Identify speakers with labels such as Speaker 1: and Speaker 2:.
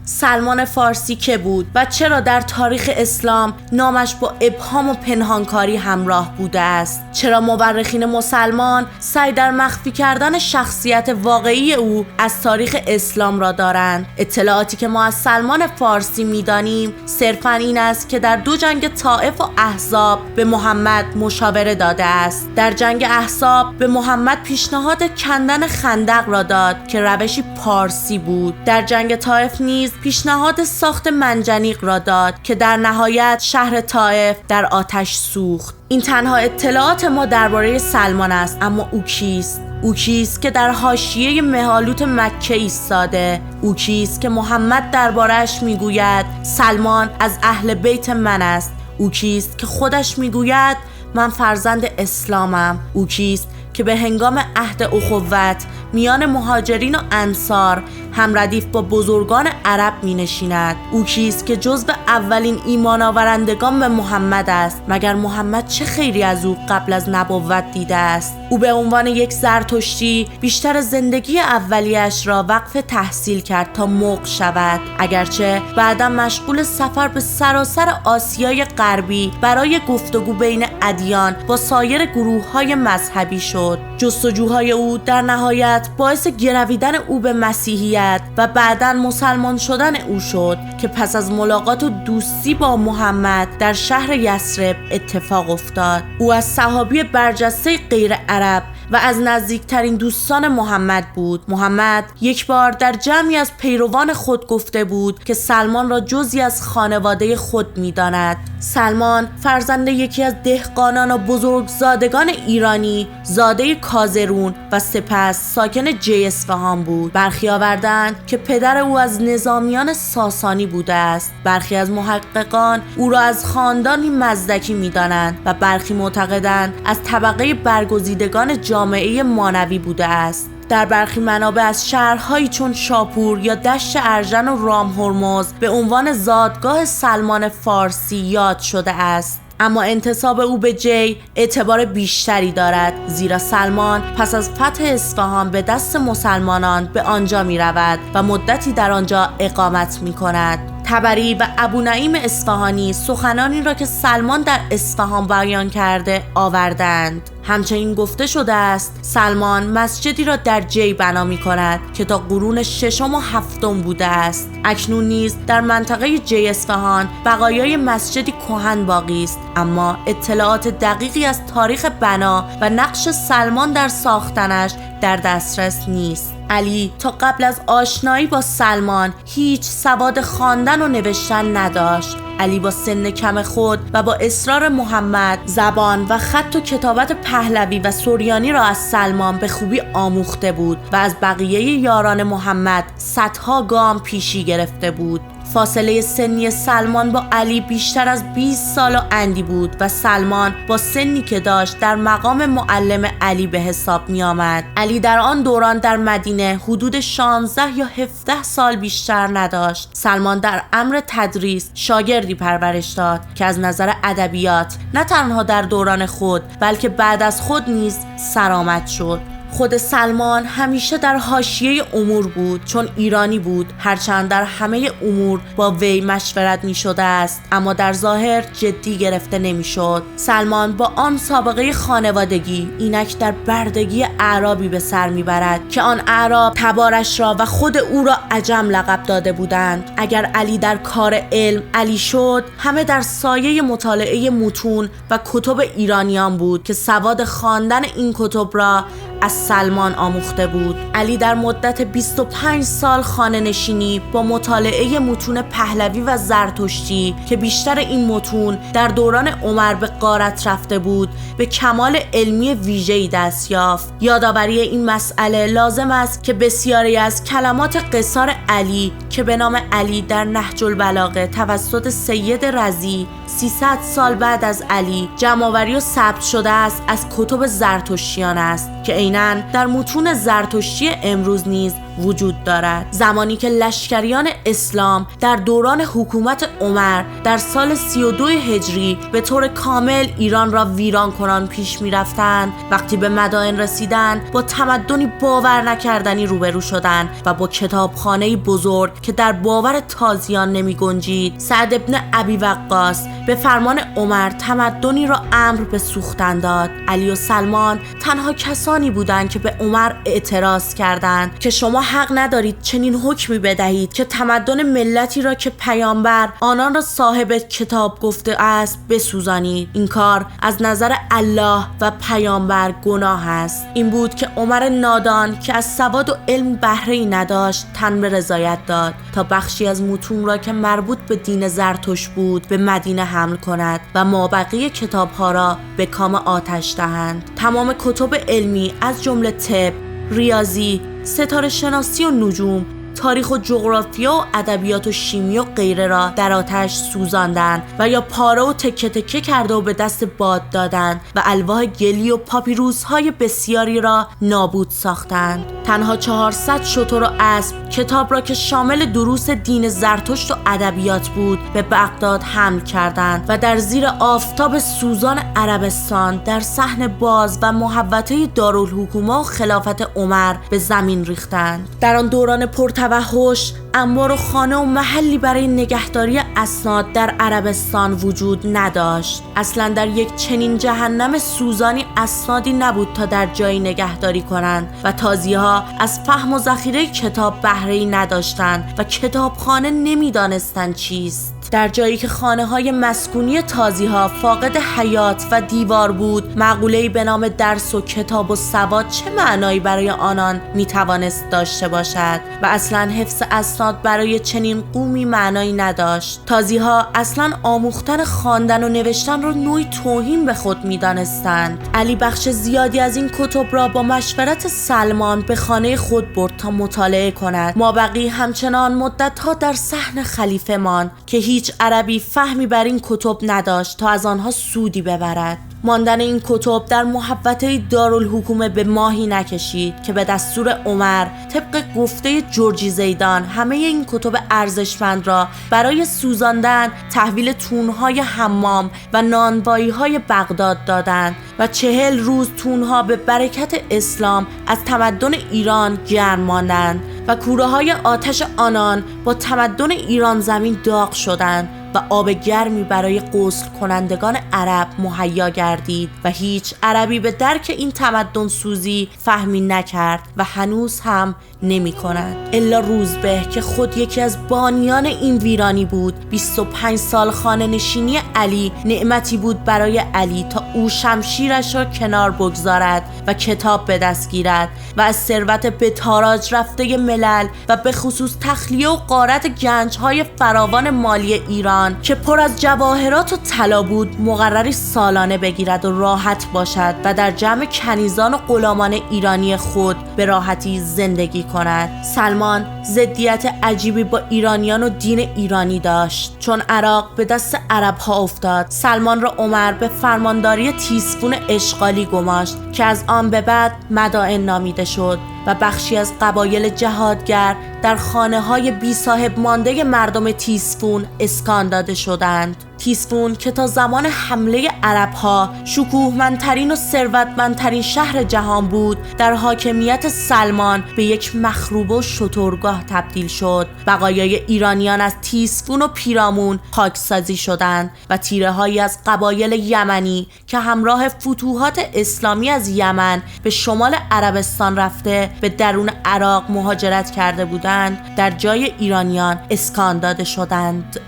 Speaker 1: سلمان فارسی که بود و چرا در تاریخ اسلام نامش با ابهام و پنهانکاری همراه بوده است؟ چرا مورخین مسلمان سعی در مخفی کردن شخصیت واقعی او از تاریخ اسلام را دارند؟ اطلاعاتی که ما از سلمان فارسی می‌دانیم صرفاً این است که در 2 جنگ طائف و احزاب به محمد مشاوره داده است. در جنگ احزاب به محمد پیشنهاد کندن خندق را داد که روشی پارسی بود. در جنگ طائف نیز پیشنهاد ساخت منجنیق را داد که در نهایت شهر طائف در آتش سوخت. این تنها اطلاعات ما درباره سلمان است. اما او کیست؟ او کیست که در حاشیه مهالوت مکه ایستاده؟ او کیست که محمد درباره‌اش میگوید سلمان از اهل بیت من است؟ او کیست که خودش میگوید من فرزند اسلامم؟ او کیست که به هنگام عهد اخوت میان مهاجرین و انصار هم ردیف با بزرگان عرب می نشیند؟ او کیست که جزو اولین ایمان آورندگان به محمد است؟ مگر محمد چه خیری از او قبل از نبوت دیده است؟ او به عنوان یک زرتشتی بیشتر زندگی اولیش را وقف تحصیل کرد تا مغ شود، اگرچه بعدا مشغول سفر به سراسر آسیای غربی برای گفتگو بین ادیان با سایر گروه‌های مذهبی شد. جستجوهای او در نهایت باعث گرویدن او به مسیحیت و بعداً مسلمان شدن او شد که پس از ملاقات و دوستی با محمد در شهر یثرب اتفاق افتاد. او از صحابی برجسته غیر عرب و از نزدیکترین دوستان محمد بود. محمد یک بار در جمعی از پیروان خود گفته بود که سلمان را جزئی از خانواده خود می‌داند. سلمان فرزند یکی از دهقانان و بزرگزادگان ایرانی، زاده کازرون و سپس ساکن جی اصفهان بود. برخی آوردند که پدر او از نظامیان ساسانی بوده است. برخی از محققان او را از خاندانی مزدکی می‌دانند و برخی معتقدند از طبقه برگزیدگان جامعه مانوی بوده است. در برخی منابع از شهرهایی چون شاپور یا دشت ارژن و رام هرمز به عنوان زادگاه سلمان فارسی یاد شده است. اما انتساب او به جی اعتبار بیشتری دارد، زیرا سلمان پس از فتح اصفهان به دست مسلمانان به آنجا می رود و مدتی در آنجا اقامت می کند. طبری و ابو نعیم اصفهانی سخنانی را که سلمان در اصفهان بیان کرده آوردند. همچنین گفته شده است سلمان مسجدی را در جی بنا می کند که تا قرون 6 و 7 بوده است. اکنون نیز در منطقه جی اصفهان بقایای مسجدی کهن باقی است، اما اطلاعات دقیقی از تاریخ بنا و نقش سلمان در ساختنش در دسترس نیست. علی تا قبل از آشنایی با سلمان هیچ سواد خواندن و نوشتن نداشت. علی با سن کم خود و با اصرار محمد زبان و خط و کتابت پهلوی و سوریانی را از سلمان به خوبی آموخته بود و از بقیه یاران محمد صدها گام پیشی گرفته بود. فاصله سنی سلمان با علی بیشتر از 20 سال و اندی بود و سلمان با سنی که داشت در مقام معلم علی به حساب می آمد. علی در آن دوران در مدینه حدود 16 یا 17 سال بیشتر نداشت. سلمان در امر تدریس شاگردی پرورش داد که از نظر ادبیات نه تنها در دوران خود بلکه بعد از خود نیز سرآمد شد. خود سلمان همیشه در حاشیه امور بود، چون ایرانی بود، هرچند در همه امور با وی مشورت می شده است، اما در ظاهر جدی گرفته نمی شد. سلمان با آن سابقه خانوادگی اینک در بردگی اعرابی به سر می برد که آن اعراب تبارش را و خود او را عجم لقب داده بودند. اگر علی در کار علم علی شد، همه در سایه مطالعه متون و کتب ایرانیان بود که سواد خواندن این کتب را از سلمان آموخته بود. علی در مدت 25 سال خانه نشینی با مطالعه متون پهلوی و زرتشتی که بیشتر این متون در دوران عمر به غارت رفته بود، به کمال علمی ویژه‌ای دست یافت. یادآوری این مسئله لازم است که بسیاری از کلمات قصار علی که به نام علی در نهج البلاغه توسط سید رضی 300 سال بعد از علی جمع‌آوری و ثبت شده است از کتب زرتشتیان است که عیناً در متون زرتشتی امروز نیز وجود دارد. زمانی که لشکریان اسلام در دوران حکومت عمر در سال 32 هجری به طور کامل ایران را ویران کنان پیش می رفتند، وقتی به مدائن رسیدند با تمدنی باور نکردنی روبرو شدند و با کتابخانه‌ای بزرگ که در باور تازیان نمی گنجید. سعد ابن ابی وقاص به فرمان عمر تمدنی را امر به سوختن داد. علی و سلمان تنها کسانی بودند که به عمر اعتراض کردند که شما حق ندارید چنین حکمی بدهید که تمدن ملتی را که پیامبر آنان را صاحب کتاب گفته است بسوزانید. این کار از نظر الله و پیامبر گناه است. این بود که عمر نادان که از سواد و علم بهره‌ای نداشت تن به رضایت داد تا بخشی از متون را که مربوط به دین زرتشت بود به مدینه حمل کند و مابقی کتابها را به کام آتش دهند. تمام کتب علمی از جمله طب، ریاضی، ستاره شناسی و نجوم، تاریخ و جغرافیا و ادبیات و شیمی و غیره را در آتش سوزاندند و یا پاره و تکه تکه کرده و به دست باد دادند و الواح گلی و پاپیروس های بسیاری را نابود ساختند. تنها 400 شتر و اسب کتاب را که شامل دروس دین زرتشت و ادبیات بود به بغداد حمل کردند و در زیر آفتاب سوزان عربستان در صحن باز و محوطه دارالحکومه و خلافت عمر به زمین ریختند. در آن دوران پرتوحش انبار و خانه و محلی برای نگهداری اسناد در عربستان وجود نداشت. اصلا در یک چنین جهنم سوزانی اسنادی نبود تا در جایی نگهداری کنند و تازیها از فهم و ذخیره کتاب بهره‌ای نداشتند و کتابخانه نمیدانستند چیست. در جایی که خانه‌های مسکونی تازیها فاقد حیات و دیوار بود، مقوله‌ای به نام درس و کتاب و سواد چه معنایی برای آنان میتوانست داشته باشد؟ و اصلا حفظ اسناد برای چنین قومی معنایی نداشت. تازیها اصلا آموختن خواندن و نوشتن را نوعی توهین به خود میدانستند. علی بخش زیادی از این کتب را با مشورت سلمان به خانه خود برد تا مطالعه کند. مابقی همچنان مدت‌ها در صحن خلیفه ماند که هیچ عربی فهمی بر این کتب نداشت تا از آنها سودی ببرد. ماندن این کتب در محوطه دارالحکومه به ماهی نکشید که به دستور عمر طبق گفته جورجی زیدان همه این کتب ارزشمند را برای سوزاندن تحویل تونهای حمام و نانوایی‌های بغداد دادند و 40 روز تونها به برکت اسلام از تمدن ایران گرم ماندند و کوره‌های آتش آنان با تمدن ایران زمین داغ شدند و آب گرمی برای غسل کنندگان عرب مهیا گردید و هیچ عربی به درک این تمدن سوزی فهمی نکرد و هنوز هم نمی کند الا روزبه که خود یکی از بانیان این ویرانی بود. 25 سال خانه نشینی علی نعمتی بود برای علی تا او شمشیرش را کنار بگذارد و کتاب به دست گیرد و از ثروت به تاراج رفته ملل و به خصوص تخلیه و غارت گنج‌های فراوان مالی ایران که پر از جواهرات و طلا بود مقرری سالانه بگیرد و راحت باشد و در جمع کنیزان و غلامان ایرانی خود به راحتی زندگی کند. سلمان ضدیت عجیبی با ایرانیان و دین ایرانی داشت. چون عراق به دست عرب‌ها افتاد، سلمان را عمر به فرمانداری تیسفون اشغالی گماشت که از آن به بعد مدائن نامیده شد و بخشی از قبایل جهادگر در خانه‌های بی صاحب مانده مردم تیسفون اسکان داده شدند. تیسفون که تا زمان حمله عرب‌ها شکوهمندترین و ثروتمندترین شهر جهان بود، در حاکمیت سلمان به یک مخروبه و شترگاه تبدیل شد. بقایای ایرانیان از تیسفون و پیرامون پاکسازی شدند و تیره‌هایی از قبایل یمنی که همراه فتوحات اسلامی از یمن به شمال عربستان رفته به درون عراق مهاجرت کرده بودند، در جای ایرانیان اسکان داده شدند.